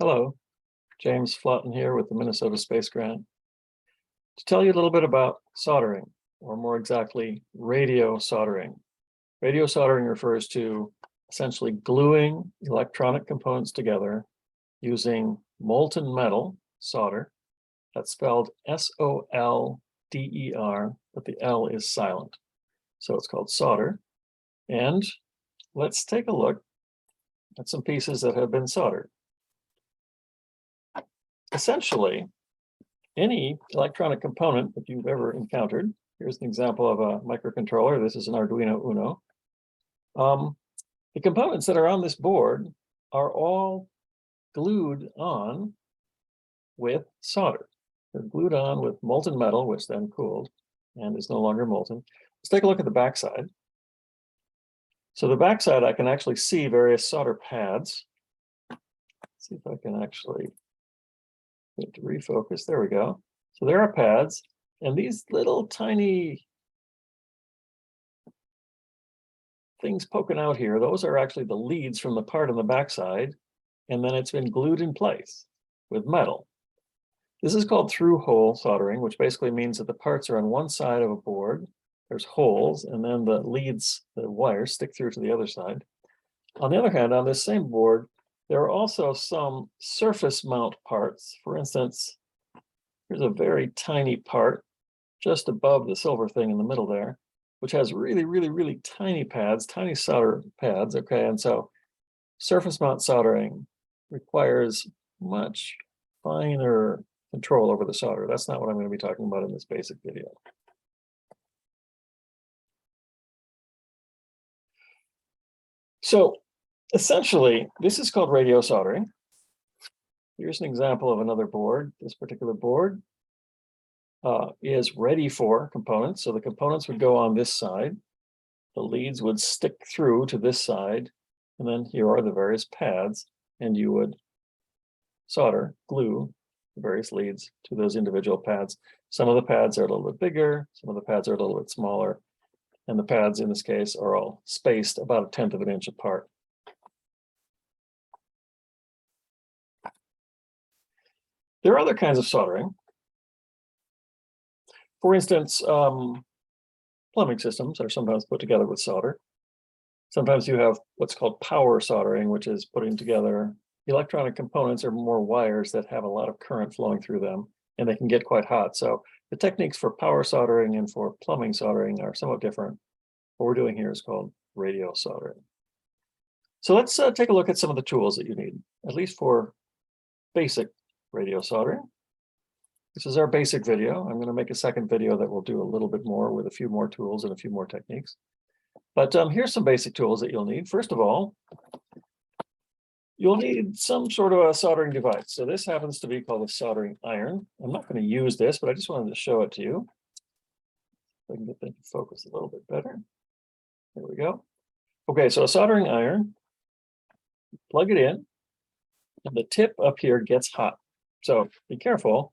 Hello, James Flaten here with the Minnesota Space Grant to tell you a little bit about soldering, or more exactly, radio soldering. Radio soldering refers to essentially gluing electronic components together using molten metal solder. That's spelled S-O-L-D-E-R, but the L is silent. So it's called solder. And let's take a look at some pieces that have been soldered. Essentially, any electronic component that you've ever encountered, here's an example of a microcontroller. This is an Arduino Uno. The components that are on this board are all glued on with solder. They're glued on with molten metal, which then cooled and is no longer molten. Let's take a look at the backside. So the backside, I can actually see various solder pads. Let's see if I can actually get to refocus. There we go. So there are pads, and these little tiny things poking out here, those are actually the leads from the part on the backside, and then it's been glued in place with metal. This is called through-hole soldering, which basically means that the parts are on one side of a board, there's holes, and then the leads, the wires, stick through to the other side. On the other hand, on this same board, there are also some surface mount parts. For instance, here's a very tiny part just above the silver thing in the middle there, which has really tiny pads, tiny solder pads, okay? And so surface mount soldering requires much finer control over the solder. That's not what I'm going to be talking about in this basic video. So essentially, this is called radio soldering. Here's an example of another board. This particular board is ready for components. So the components would go on this side. The leads would stick through to this side. And then here are the various pads. And you would solder, glue the various leads to those individual pads. Some of the pads are a little bit bigger. Some of the pads are a little bit smaller. And the pads in this case are all spaced about 1/10 of an inch apart. There are other kinds of soldering. For instance, plumbing systems are sometimes put together with solder. Sometimes you have what's called power soldering, which is putting together electronic components or more wires that have a lot of current flowing through them, and they can get quite hot. So the techniques for power soldering and for plumbing soldering are somewhat different. What we're doing here is called radio soldering. So let's take a look at some of the tools that you need, at least for basic radio soldering. This is our basic video. I'm going to make a second video that will do a little bit more with a few more tools and a few more techniques. But here's some basic tools that you'll need. First of all, you'll need some sort of a soldering device. So this happens to be called a soldering iron. I'm not going to use this, but I just wanted to show it to you. If I can get that to focus a little bit better. There we go. Okay, so a soldering iron, plug it in, and the tip up here gets hot. So be careful.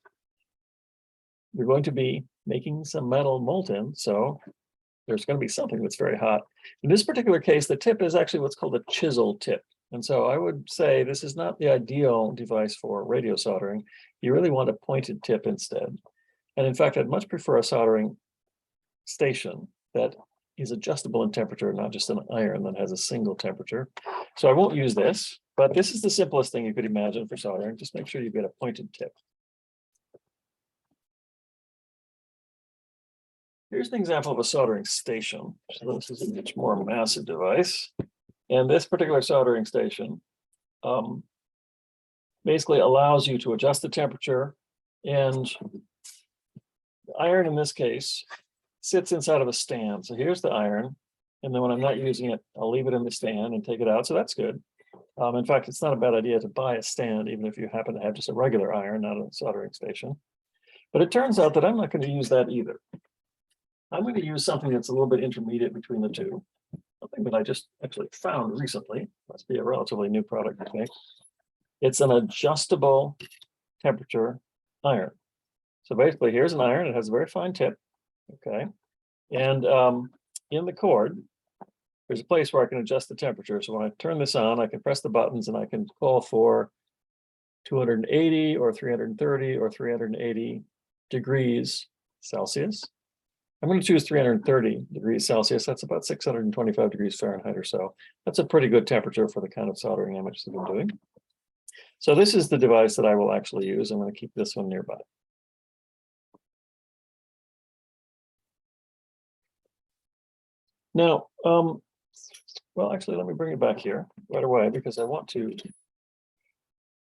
You're going to be making some metal molten, so there's going to be something that's very hot. In this particular case, the tip is actually what's called a chisel tip. And so I would say this is not the ideal device for radio soldering. You really want a pointed tip instead. And in fact, I'd much prefer a soldering station that is adjustable in temperature, not just an iron that has a single temperature. So I won't use this, but this is the simplest thing you could imagine for soldering. Just make sure you get a pointed tip. Here's an example of a soldering station. So this is a much more massive device. And this particular soldering station basically allows you to adjust the temperature. And the iron in this case sits inside of a stand. So here's the iron. And then when I'm not using it, I'll leave it in the stand and take it out. So that's good. In fact, it's not a bad idea to buy a stand, even if you happen to have just a regular iron, not a soldering station. But it turns out that I'm not going to use that either. I'm going to use something that's a little bit intermediate between the two. Something that I just actually found recently. Must be a relatively new product, I think. It's an adjustable temperature iron. So basically, here's an iron. It has a very fine tip. Okay. And in the cord, there's a place where I can adjust the temperature. So when I turn this on, I can press the buttons and I can call for 280 or 330 or 380 degrees Celsius. I'm going to choose 330 degrees Celsius. That's about 625 degrees Fahrenheit or so. That's a pretty good temperature for the kind of soldering images that I'm doing. So this is the device that I will actually use. I'm going to keep this one nearby. Now, well, actually, let me bring it back here right away because I want to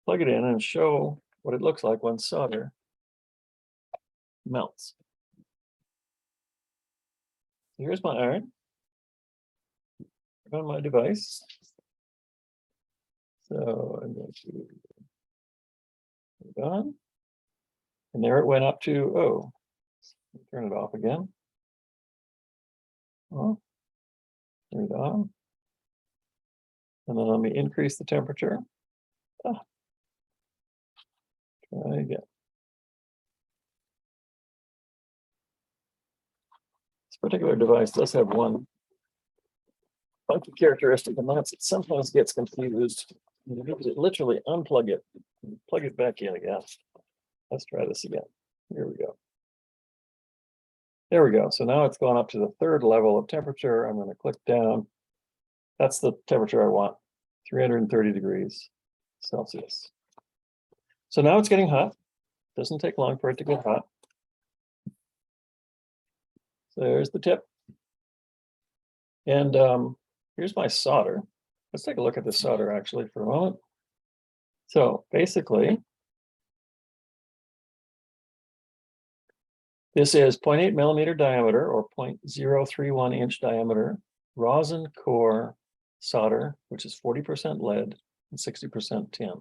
plug it in and show what it looks like when solder melts. Here's my iron on my device. So I'm going to put it on. And there it went up to, oh, turn it off again. Oh, turn it on. And then let me increase the temperature. Ah. Try again. This particular device does have one funky characteristic, and that's it sometimes gets confused. You need to literally unplug it and plug it back in again. Let's try this again. Here we go. There we go. So now it's gone up to the third level of temperature. I'm going to click down. That's the temperature I want, 330 degrees Celsius. So now it's getting hot. Doesn't take long for it to get hot. So there's the tip. And here's my solder. Let's take a look at the solder actually for a moment. So basically, this is 0.8 millimeter diameter or 0.031 inch diameter rosin core solder, which is 40% lead and 60% tin.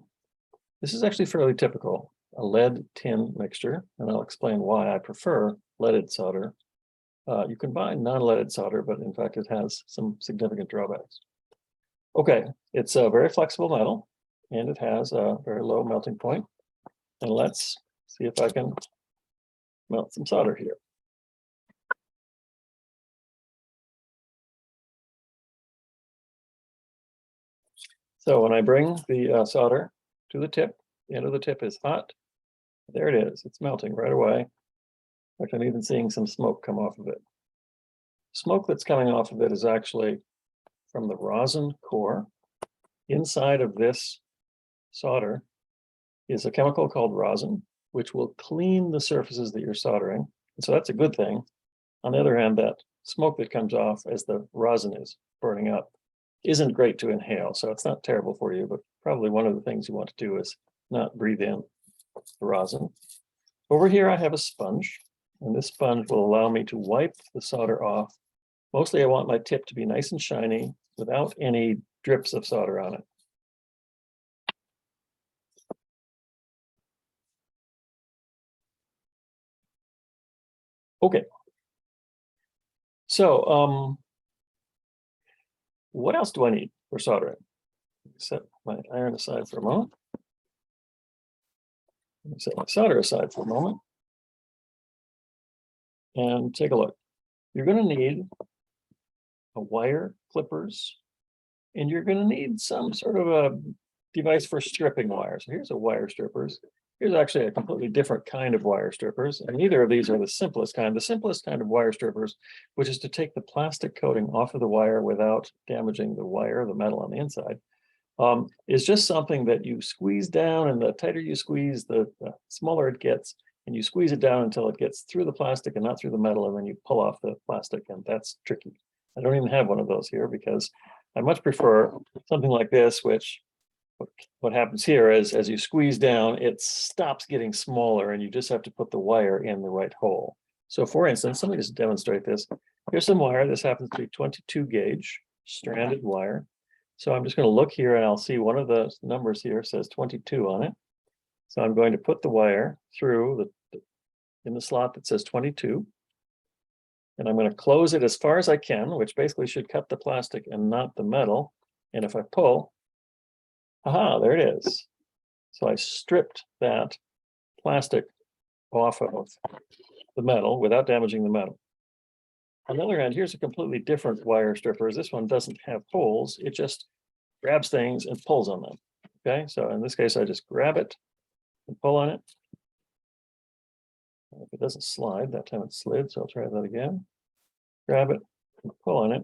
This is actually fairly typical, a lead tin mixture, and I'll explain why I prefer leaded solder. You can buy non-leaded solder, but in fact, it has some significant drawbacks. Okay, it's a very flexible metal, and it has a very low melting point. And let's see if I can melt some solder here. So when I bring the solder to the tip, the end of the tip is hot. There it is. It's melting right away. In fact, I'm even seeing some smoke come off of it. Smoke that's coming off of it is actually from the rosin core. Inside of this solder is a chemical called rosin, which will clean the surfaces that you're soldering. And so that's a good thing. On the other hand, that smoke that comes off as the rosin is burning up isn't great to inhale. So it's not terrible for you, but probably one of the things you want to do is not breathe in the rosin. Over here, I have a sponge, and this sponge will allow me to wipe the solder off. Mostly I want my tip to be nice and shiny without any drips of solder on it. Okay. So what else do I need for soldering? Set my iron aside for a moment. Set my solder aside for a moment. And take a look. You're going to need a wire clippers, and you're going to need some sort of a device for stripping wire. So here's a wire strippers. Here's actually a completely different kind of wire strippers, and neither of these are the simplest kind. The simplest kind of wire strippers, which is to take the plastic coating off of the wire without damaging the wire, the metal on the inside, is just something that you squeeze down, and the tighter you squeeze, the smaller it gets, and you squeeze it down until it gets through the plastic and not through the metal, and then you pull off the plastic, and that's tricky. I don't even have one of those here because I much prefer something like this, which what happens here is as you squeeze down, it stops getting smaller and you just have to put the wire in the right hole. So for instance, let me just demonstrate this. Here's some wire. This happens to be 22 gauge stranded wire. So I'm just going to look here and I'll see one of the numbers here says 22 on it. So I'm going to put the wire through in the slot that says 22. And I'm going to close it as far as I can, which basically should cut the plastic and not the metal. And if I pull, aha, there it is. So I stripped that plastic off of the metal without damaging the metal. On the other hand, here's a completely different wire stripper. This one doesn't have holes. It just grabs things and pulls on them. Okay, so in this case, I just grab it and pull on it. If it doesn't slide, that time it slid, so I'll try that again. Grab it and pull on it.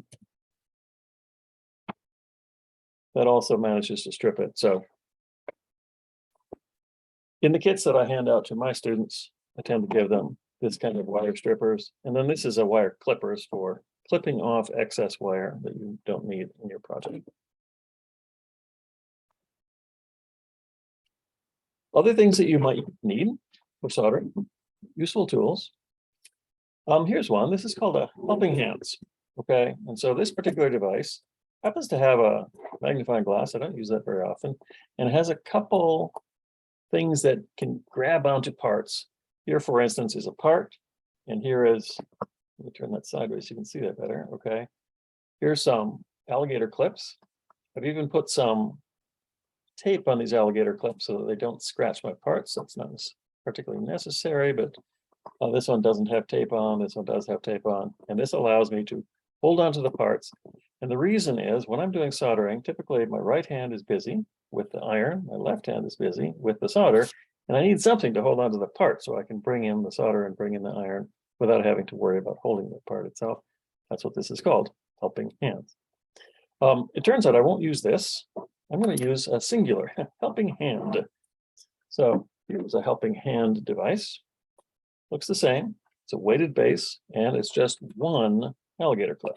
That also manages to strip it. So in the kits that I hand out to my students, I tend to give them this kind of wire strippers. And then this is a wire clippers for clipping off excess wire that you don't need in your project. Other things that you might need for soldering, useful tools. Here's one. This is called a helping hands. Okay, and so this particular device happens to have a magnifying glass. I don't use that very often, and it has a couple things that can grab onto parts. Here, for instance, is a part, and here is, let me turn that sideways so you can see that better. Okay, here's some alligator clips. I've even put some tape on these alligator clips so that they don't scratch my parts. That's not particularly necessary, but this one doesn't have tape on, this one does have tape on, and this allows me to hold on to the parts. And the reason is when I'm doing soldering, typically my right hand is busy with the iron, my left hand is busy with the solder, and I need something to hold on to the part so I can bring in the solder and bring in the iron without having to worry about holding the part itself. That's what this is called, helping hands. It turns out I won't use this. I'm going to use a singular helping hand. So here's a helping hand device. Looks the same. It's a weighted base, and it's just one alligator clip.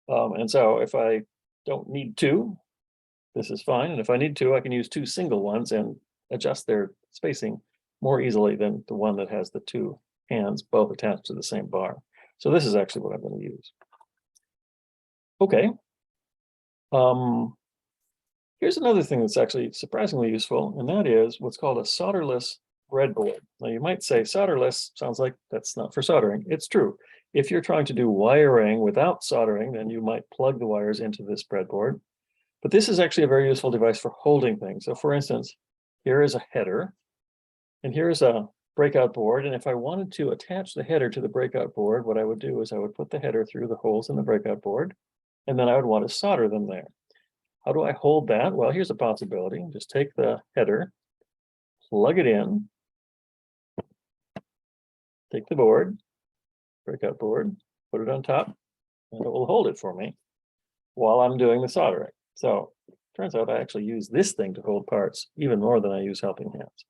And so if I don't need two, this is fine. And if I need two, I can use two single ones and adjust their spacing more easily than the one that has the two hands both attached to the same bar. So this is actually what I'm going to use. Okay. Here's another thing that's actually surprisingly useful, and that is what's called a solderless breadboard. Now you might say solderless sounds like that's not for soldering. It's true. If you're trying to do wiring without soldering, then you might plug the wires into this breadboard. But this is actually a very useful device for holding things. So for instance, here is a header, and here's a breakout board. And if I wanted to attach the header to the breakout board, what I would do is I would put the header through the holes in the breakout board, and then I would want to solder them there. How do I hold that? Well, here's a possibility. Just take the header, plug it in, take the board, breakout board, put it on top, and it will hold it for me while I'm doing the soldering. So turns out I actually use this thing to hold parts even more than I use helping hands,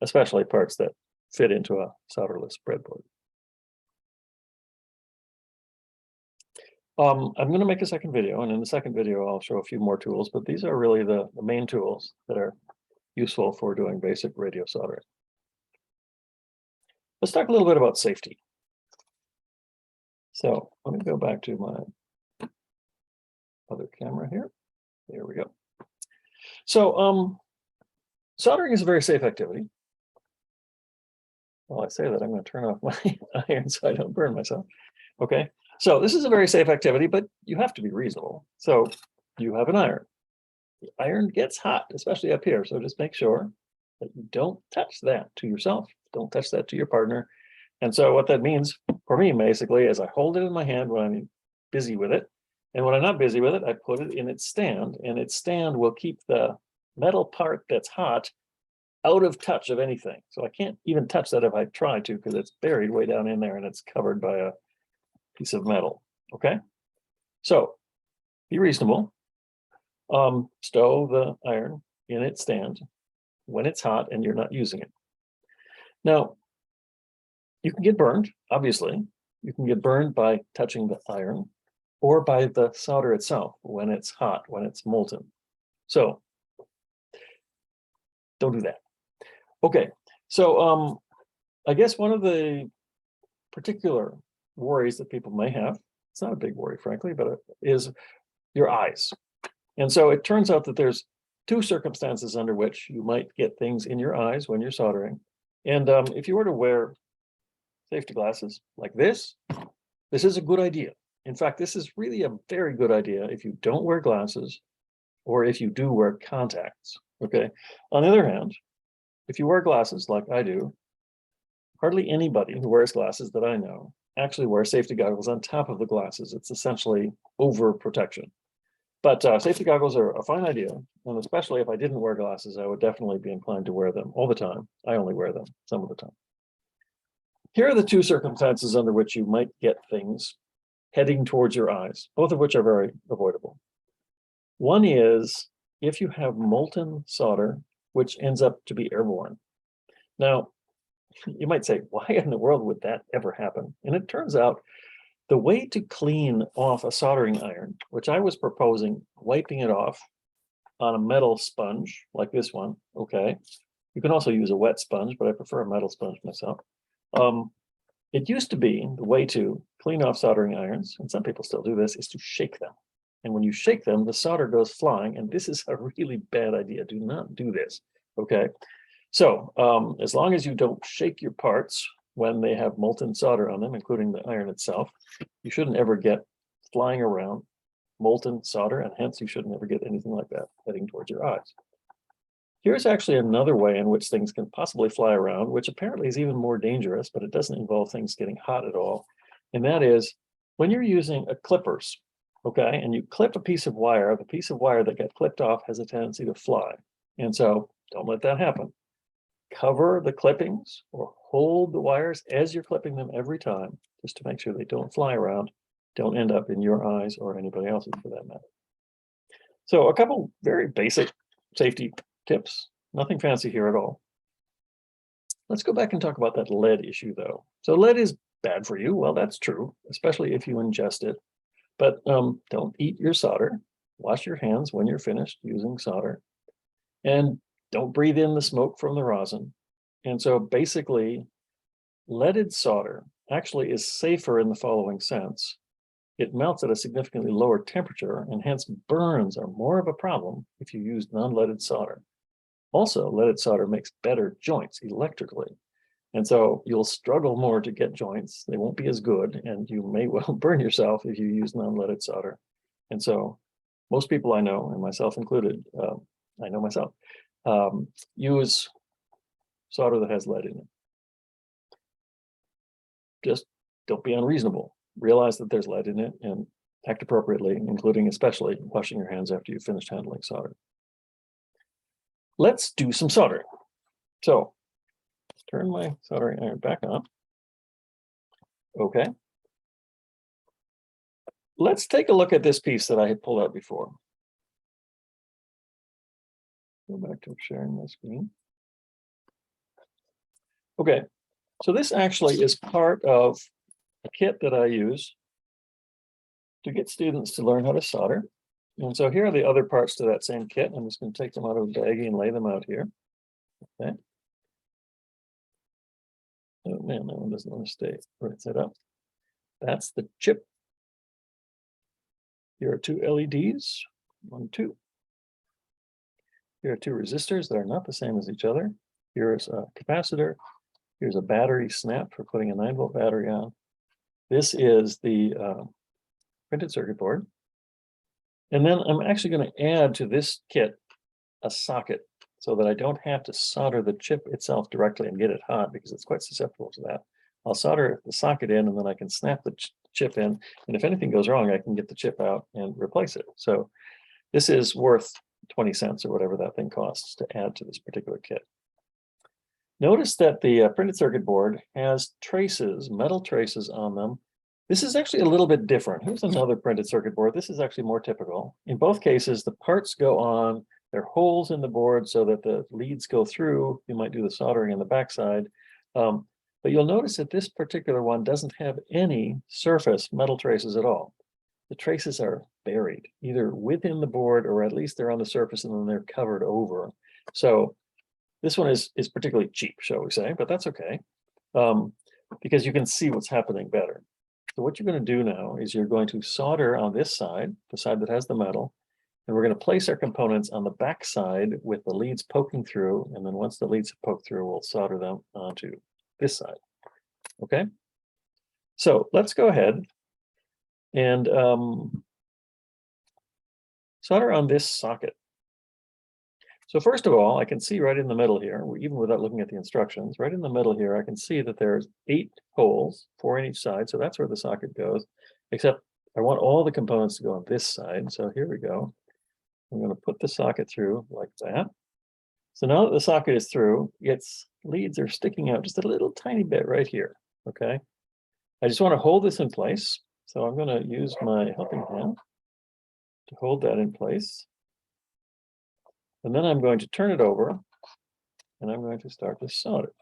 especially parts that fit into a solderless breadboard. I'm going to make a second video, and in the second video, I'll show a few more tools, but these are really the main tools that are useful for doing basic radio soldering. Let's talk a little bit about safety. So let me go back to my other camera here. There we go. So soldering is a very safe activity. While I say that, I'm going to turn off my iron so I don't burn myself. Okay. So this is a very safe activity, but you have to be reasonable. So you have an iron. The iron gets hot, especially up here. So just make sure that you don't touch that to yourself. Don't touch that to your partner. And so what that means for me, basically, is I hold it in my hand when I'm busy with it. And when I'm not busy with it, I put it in its stand. And its stand will keep the metal part that's hot out of touch of anything. So I can't even touch that if I try to, because it's buried way down in there and it's covered by a piece of metal. Okay, so be reasonable. Stow the iron in its stand when it's hot and you're not using it. Now, you can get burned, obviously. You can get burned by touching the iron or by the solder itself when it's hot, when it's molten. So don't do that. Okay, so I guess one of the particular worries that people may have, it's not a big worry, frankly, but it is your eyes. And so it turns out that there's two circumstances under which you might get things in your eyes when you're soldering. And if you were to wear safety glasses like this is a good idea. In fact, this is really a very good idea if you don't wear glasses or if you do wear contacts, okay? On the other hand, if you wear glasses like I do, hardly anybody who wears glasses that I know actually wears safety goggles on top of the glasses. It's essentially overprotection. But safety goggles are a fine idea, and especially if I didn't wear glasses, I would definitely be inclined to wear them all the time. I only wear them some of the time. Here are the two circumstances under which you might get things heading towards your eyes, both of which are very avoidable. One is if you have molten solder, which ends up to be airborne. Now, you might say, why in the world would that ever happen? And it turns out the way to clean off a soldering iron, which I was proposing wiping it off on a metal sponge like this one, okay. You can also use a wet sponge, but I prefer a metal sponge myself. It used to be the way to clean off soldering irons, and some people still do this, is to shake them. And when you shake them, the solder goes flying, and this is a really bad idea. Do not do this, okay? So as long as you don't shake your parts when they have molten solder on them, including the iron itself, you shouldn't ever get flying around molten solder, and hence you shouldn't ever get anything like that heading towards your eyes. Here's actually another way in which things can possibly fly around, which apparently is even more dangerous, but it doesn't involve things getting hot at all. And that is when you're using clippers, okay, and you clip a piece of wire, the piece of wire that got clipped off has a tendency to fly. And so don't let that happen. Cover the clippings or hold the wires as you're clipping them every time, just to make sure they don't fly around, don't end up in your eyes or anybody else's for that matter. So a couple very basic safety tips, nothing fancy here at all. Let's go back and talk about that lead issue though. So lead is bad for you. Well, that's true, especially if you ingest it. But don't eat your solder. Wash your hands when you're finished using solder. And don't breathe in the smoke from the rosin. And so basically, leaded solder actually is safer in the following sense. It melts at a significantly lower temperature, and hence burns are more of a problem if you use non-leaded solder. Also, leaded solder makes better joints electrically. And so you'll struggle more to get joints. They won't be as good, and you may well burn yourself if you use non-leaded solder. And so most people I know, and myself included, I know myself, use solder that has lead in it. Just don't be unreasonable. Realize that there's lead in it and act appropriately, including especially washing your hands after you've finished handling solder. Let's do some soldering. So let's turn my soldering iron back on. Okay. Let's take a look at this piece that I had pulled out before. Go back to sharing my screen. Okay, so this actually is part of a kit that I use to get students to learn how to solder. And so here are the other parts to that same kit. I'm just going to take them out of the baggie and lay them out here. Okay. Oh man, that one doesn't want to stay right side up. That's the chip. Here are two LEDs, 1, 2. Here are two resistors that are not the same as each other. Here's a capacitor. Here's a battery snap for putting a 9-volt battery on. This is the printed circuit board. And then I'm actually going to add to this kit a socket so that I don't have to solder the chip itself directly and get it hot because it's quite susceptible to that. I'll solder the socket in and then I can snap the chip in. And if anything goes wrong, I can get the chip out and replace it. So this is worth 20 cents or whatever that thing costs to add to this particular kit. Notice that the printed circuit board has traces, metal traces on them. This is actually a little bit different. Here's another printed circuit board. This is actually more typical. In both cases, the parts go on. There are holes in the board so that the leads go through. You might do the soldering on the backside. But you'll notice that this particular one doesn't have any surface metal traces at all. The traces are buried, either within the board or at least they're on the surface and then they're covered over. So this one is particularly cheap, shall we say, but that's okay, because you can see what's happening better. So what you're going to do now is you're going to solder on this side, the side that has the metal, and we're going to place our components on the back side with the leads poking through, and then once the leads have poked through, we'll solder them onto this side, okay? So let's go ahead and solder on this socket. So first of all, I can see right in the middle here, even without looking at the instructions, right in the middle here, I can see that there's 8 holes, 4 in each side. So that's where the socket goes, except I want all the components to go on this side. So here we go. I'm going to put the socket through like that. So now that the socket is through, its leads are sticking out just a little tiny bit right here, okay? I just want to hold this in place. So I'm going to use my helping hand to hold that in place. And then I'm going to turn it over and I'm going to start to solder.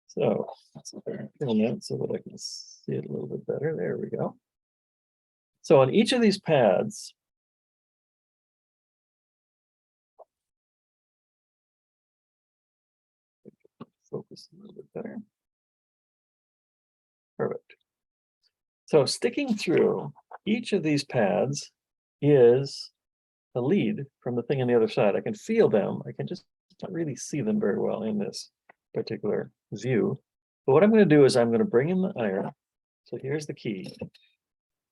So let's film that so that I can see it a little bit better. There we go. So on each of these pads, focus a little bit better. Perfect. So sticking through each of these pads is a lead from the thing on the other side. I can feel them. I can just not really see them very well in this particular view. But what I'm going to do is I'm going to bring in the iron. So here's the key.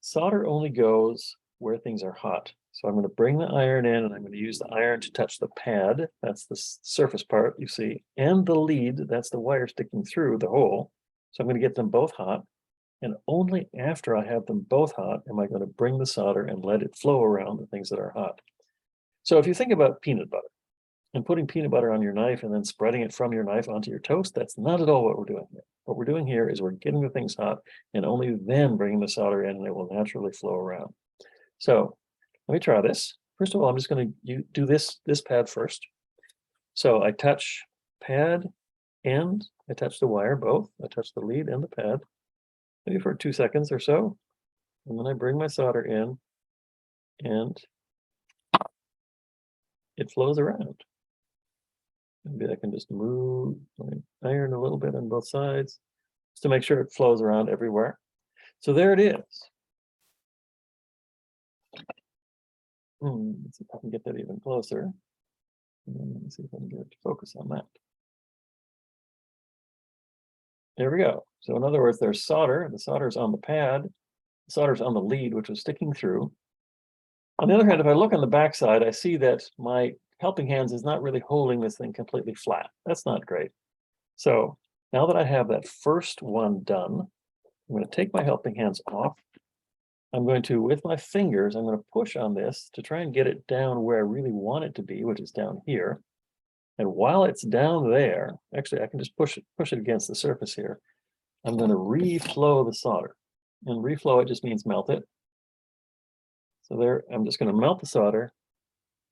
Solder only goes where things are hot. So I'm going to bring the iron in and I'm going to use the iron to touch the pad. That's the surface part you see. And the lead, that's the wire sticking through the hole. So I'm going to get them both hot. And only after I have them both hot am I going to bring the solder and let it flow around the things that are hot. So if you think about peanut butter and putting peanut butter on your knife and then spreading it from your knife onto your toast, that's not at all what we're doing here. What we're doing here is we're getting the things hot and only then bringing the solder in and it will naturally flow around. So let me try this. First of all, I'm just going to do this pad first. So I touch pad and I touch the wire, both. I touch the lead and the pad, maybe for 2 seconds or so. And then I bring my solder in and it flows around. Maybe I can just move my iron a little bit on both sides just to make sure it flows around everywhere. So there it is. Let's see if I can get that even closer. And then let me see if I can get it to focus on that. There we go. So in other words, there's solder. The solder's on the pad. The solder's on the lead, which was sticking through. On the other hand, if I look on the backside, I see that my helping hands is not really holding this thing completely flat. That's not great. So now that I have that first one done, I'm going to take my helping hands off. I'm going to, with my fingers, I'm going to push on this to try and get it down where I really want it to be, which is down here. And while it's down there, actually I can just push it against the surface here. I'm going to reflow the solder. And reflow it just means melt it. So there, I'm just going to melt the solder.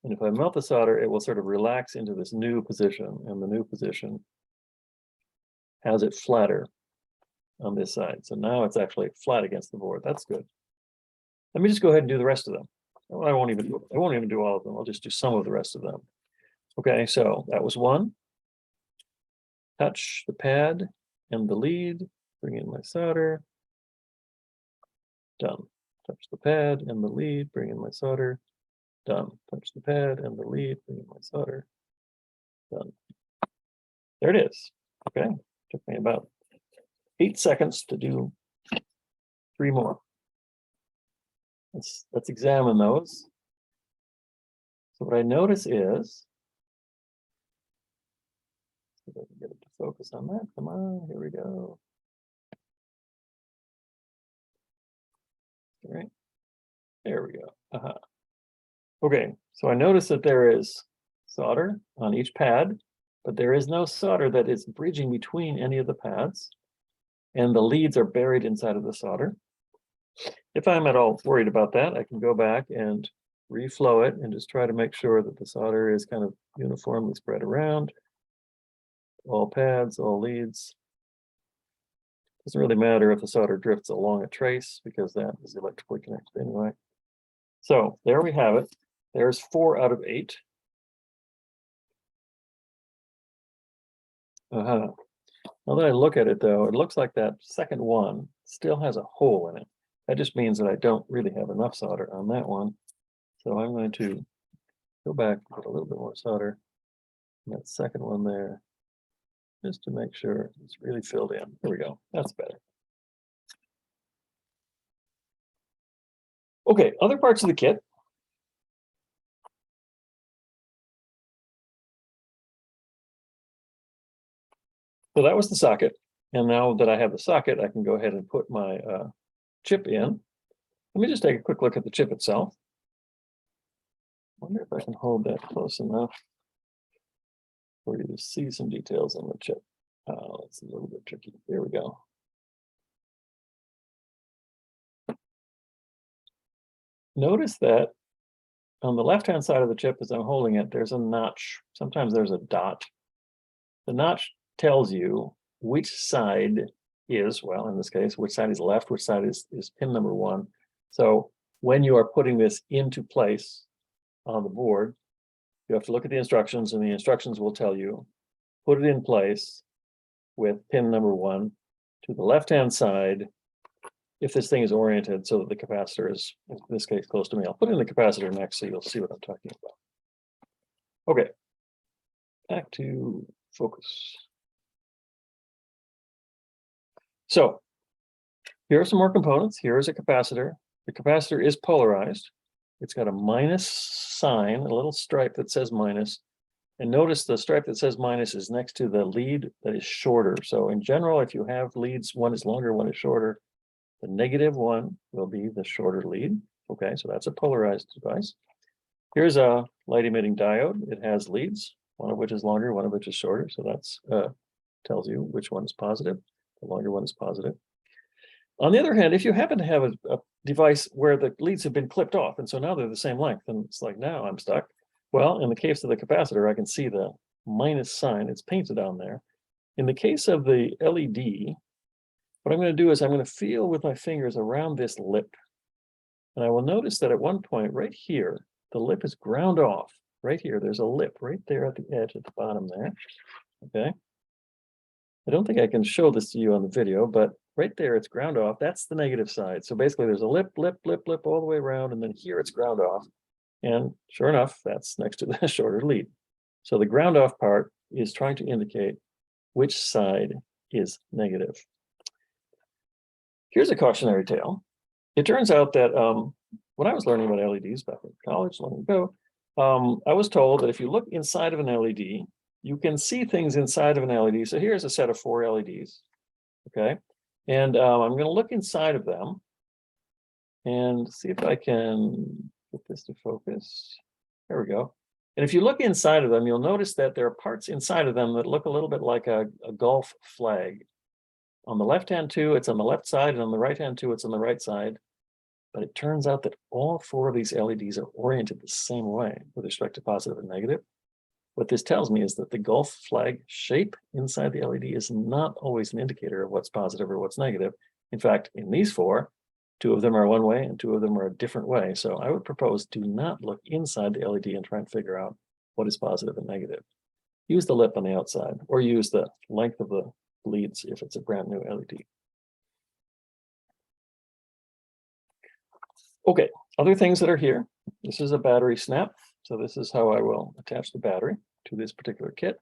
And if I melt the solder, it will sort of relax into this new position. And the new position has it flatter on this side. So now it's actually flat against the board. That's good. Let me just go ahead and do the rest of them. I won't even do all of them. I'll just do some of the rest of them. Okay, so that was one. Touch the pad and the lead. Bring in my solder. Done. Touch the pad and the lead. Bring in my solder. Done. Touch the pad and the lead. Bring in my solder. Done. There it is. Okay, took me about 8 seconds to do 3 more. Let's examine those. So what I notice is, see if I can get it to focus on that. Come on, here we go. All right, there we go. Okay, so I notice that there is solder on each pad, but there is no solder that is bridging between any of the pads, and the leads are buried inside of the solder. If I'm at all worried about that, I can go back and reflow it and just try to make sure that the solder is kind of uniformly spread around. All pads, all leads. Doesn't really matter if the solder drifts along a trace because that is electrically connected anyway. So there we have it. There's 4 out of 8. Now that I look at it though, it looks like that second one still has a hole in it. That just means that I don't really have enough solder on that one. So I'm going to go back and put a little bit more solder in that second one there, just to make sure it's really filled in. There we go. That's better. Okay, other parts of the kit. So that was the socket. And now that I have the socket, I can go ahead and put my chip in. Let me just take a quick look at the chip itself. Wonder if I can hold that close enough for you to see some details on the chip. It's a little bit tricky. There we go. Notice that on the left-hand side of the chip, as I'm holding it, there's a notch. Sometimes there's a dot. The notch tells you which side is, well, in this case, which side is left, which side is pin number 1. So when you are putting this into place on the board, you have to look at the instructions, and the instructions will tell you, put it in place with pin number 1 to the left-hand side if this thing is oriented so that the capacitor is, in this case, close to me. I'll put in the capacitor next so you'll see what I'm talking about. Okay, back to focus. So here are some more components. Here is a capacitor. The capacitor is polarized. It's got a minus sign, a little stripe that says minus. And notice the stripe that says minus is next to the lead that is shorter. So in general, if you have leads, one is longer, one is shorter, the negative one will be the shorter lead. Okay, so that's a polarized device. Here's a light emitting diode. It has leads, one of which is longer, one of which is shorter. So that's tells you which one is positive. The longer one is positive. On the other hand, if you happen to have a device where the leads have been clipped off, and so now they're the same length, and it's like, now I'm stuck. Well, in the case of the capacitor, I can see the minus sign. It's painted on there. In the case of the LED, what I'm going to do is I'm going to feel with my fingers around this lip. And I will notice that at one point right here, the lip is ground off. Right here, there's a lip right there at the edge at the bottom there. Okay. I don't think I can show this to you on the video, but right there it's ground off. That's the negative side. So basically there's a lip all the way around, and then here it's ground off. And sure enough, that's next to the shorter lead. So the ground off part is trying to indicate which side is negative. Here's a cautionary tale. It turns out that when I was learning about LEDs back in college long ago, I was told that if you look inside of an LED, you can see things inside of an LED. So here's a set of 4 LEDs, okay? And I'm gonna look inside of them and see if I can get this to focus. There we go. And if you look inside of them, you'll notice that there are parts inside of them that look a little bit like a Gulf flag. On the left-hand two, it's on the left side, and on the right-hand two, it's on the right side. But it turns out that all 4 of these LEDs are oriented the same way with respect to positive and negative. What this tells me is that the Gulf flag shape inside the LED is not always an indicator of what's positive or what's negative. In fact, in these 4, 2 of them are one way and 2 of them are a different way. So I would propose do not look inside the LED and try and figure out what is positive and negative. Use the lip on the outside, or use the length of the leads if it's a brand new LED. Okay, other things that are here. This is a battery snap. So this is how I will attach the battery to this particular kit.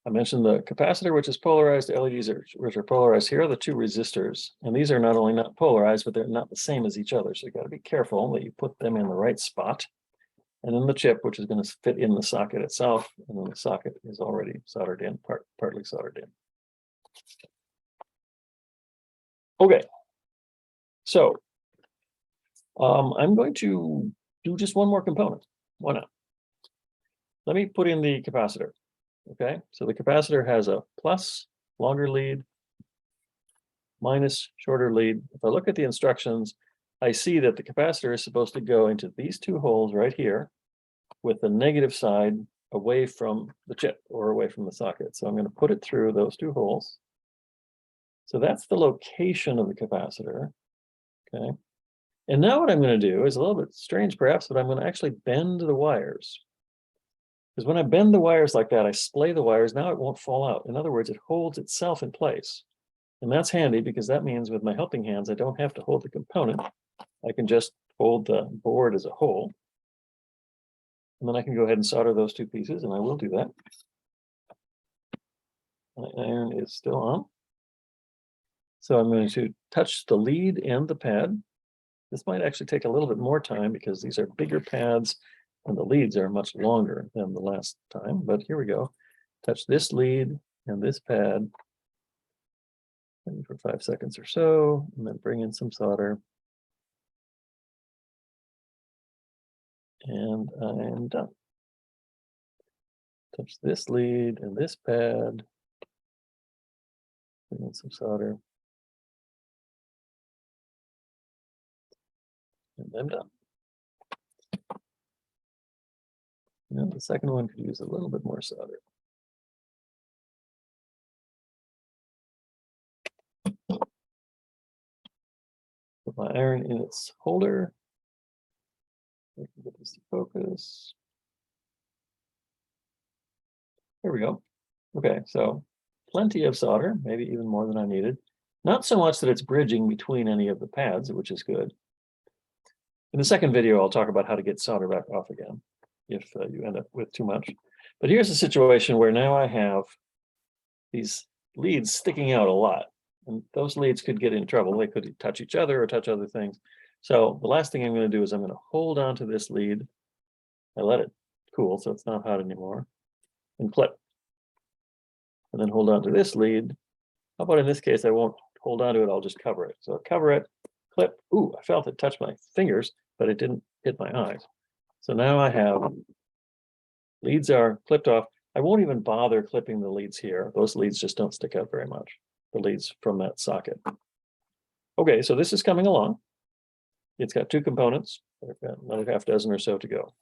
I mentioned the capacitor, which is polarized. LEDs which are polarized. Here are the 2 resistors. And these are not only not polarized, but they're not the same as each other. So you got to be careful that you put them in the right spot. And then the chip, which is going to fit in the socket itself. And then the socket is already soldered in, partly soldered in. Okay, so I'm going to do just one more component. Why not? Let me put in the capacitor. Okay, so the capacitor has a plus, longer lead, minus, shorter lead. If I look at the instructions, I see that the capacitor is supposed to go into these 2 holes right here with the negative side away from the chip or away from the socket. So I'm going to put it through those 2 holes. So that's the location of the capacitor. Okay. And now what I'm going to do is a little bit strange perhaps, but I'm going to actually bend the wires. Because when I bend the wires like that, I splay the wires, now it won't fall out. In other words, it holds itself in place. And that's handy because that means with my helping hands, I don't have to hold the component. I can just hold the board as a whole. And then I can go ahead and solder those 2 pieces, and I will do that. My iron is still on. So I'm going to touch the lead and the pad. This might actually take a little bit more time because these are bigger pads and the leads are much longer than the last time, but here we go. Touch this lead and this pad. maybe for 5 seconds or so, and then bring in some solder. And I'm done. Touch this lead and this pad. Bring in some solder. And I'm done. And the second one could use a little bit more solder. Put my iron in its holder. I can get this to focus. There we go. Okay, so plenty of solder, maybe even more than I needed. Not so much that it's bridging between any of the pads, which is good. In the second video, I'll talk about how to get solder back off again if you end up with too much. But here's a situation where now I have these leads sticking out a lot. And those leads could get in trouble. They could touch each other or touch other things. So the last thing I'm going to do is I'm going to hold on to this lead. I let it cool so it's not hot anymore. And clip. And then hold on to this lead. How about in this case, I won't hold on to it, I'll just cover it. So cover it, clip. Ooh, I felt it touch my fingers, but it didn't hit my eyes. So now I have leads are clipped off. I won't even bother clipping the leads here. Those leads just don't stick out very much. The leads from that socket. Okay, so this is coming along. It's got 2 components. I've got another half dozen or so to go.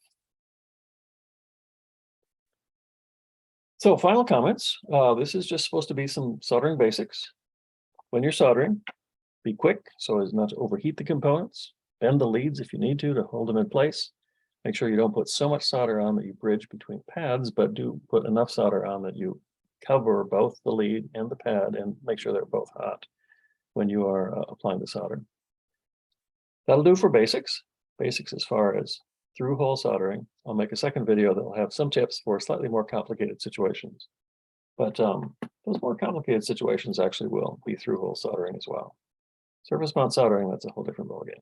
So final comments. This is just supposed to be some soldering basics. When you're soldering, be quick so as not to overheat the components. Bend the leads if you need to hold them in place. Make sure you don't put so much solder on that you bridge between pads, but do put enough solder on that you cover both the lead and the pad and make sure they're both hot when you are applying the solder. That'll do for basics. Basics as far as through-hole soldering. I'll make a second video that will have some tips for slightly more complicated situations. But those more complicated situations actually will be through-hole soldering as well. Surface mount soldering, that's a whole different ballgame.